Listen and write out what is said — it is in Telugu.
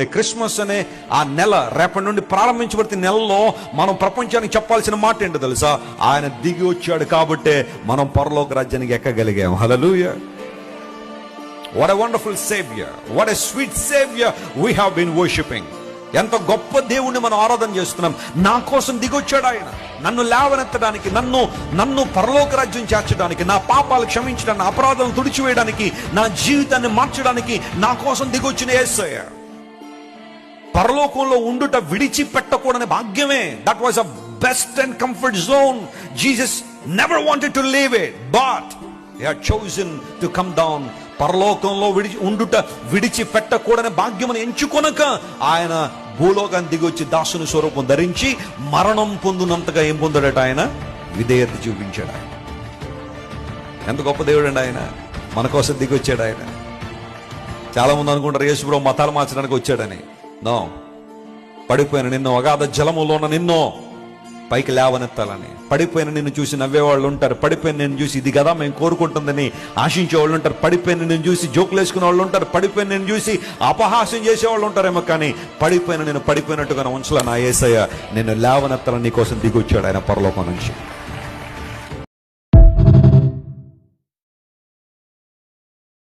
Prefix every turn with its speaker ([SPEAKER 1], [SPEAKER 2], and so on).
[SPEAKER 1] క్రిస్మస్ అనే ఆ నెల రేపటి నుండి ప్రారంభించబడిన నెలలో మనం ప్రపంచానికి చెప్పాల్సిన మాట ఏంటో తెలుసా? ఆయన దిగి వచ్చాడు కాబట్టే మనం పరలోక రాజ్యానికి ఎక్కగలిగాం. Hallelujah. What a wonderful saviour, what a sweet saviour we have been worshipping. ఎంత గొప్ప దేవుణ్ణి మనం ఆరాధన చేస్తున్నాం. నా కోసం దిగొచ్చాడు ఆయన, నన్ను లేవనెత్తడానికి, నన్ను పరలోక రాజ్యం చేర్చడానికి, నా పాపాలు క్షమించడానికి, నా అపరాధాలను తుడిచివేయడానికి, నా జీవితాన్ని మార్చడానికి నా కోసం దిగొచ్చిన యేసయ్య. పరలోకంలో ఉండుట విడిచిపెట్టకూడని భాగ్యమే. That was a best and comfort zone. Jesus never wanted to leave it, but he had chosen to come down. పరలోకంలో ఉండుట విడిచిపెట్టకూడని భాగ్యమును ఎంచుకొనక ఆయన భూలోకాన్ని దిగొచ్చి దాసుని స్వరూపం ధరించి మరణం పొందినంతగా ఏం పొందాడట? ఆయన విధేయత చూపించాడు. ఆయన ఎంత గొప్ప దేవుడు అండి. ఆయన మన కోసం దిగొచ్చాడు. ఆయన చాలా మంది అనుకుంటారు యేసుప్రభు మతాలు మార్చడానికి వచ్చాడని. నో, పడిపోయిన నిన్ను అగాధ జలములో ఉన్న నిన్ను పైకి లేవనెత్తాలని. పడిపోయిన నిన్ను చూసి నవ్వేవాళ్ళు ఉంటారు. పడిపోయిన నేను చూసి ఇది కదా మేము కోరుకుంటుందని ఆశించే వాళ్ళు ఉంటారు. పడిపోయిన నేను చూసి జోకులు వేసుకునే వాళ్ళు ఉంటారు. పడిపోయిన నేను చూసి అపహాస్యం చేసేవాళ్ళు ఉంటారేమో. కానీ పడిపోయిన నేను పడిపోయినట్టుగా ఉంచలే. నా యేసయ్య నిన్ను లేవనెత్తాలని నీ కోసం దిగొచ్చాడు ఆయన పరలోకం నుంచి.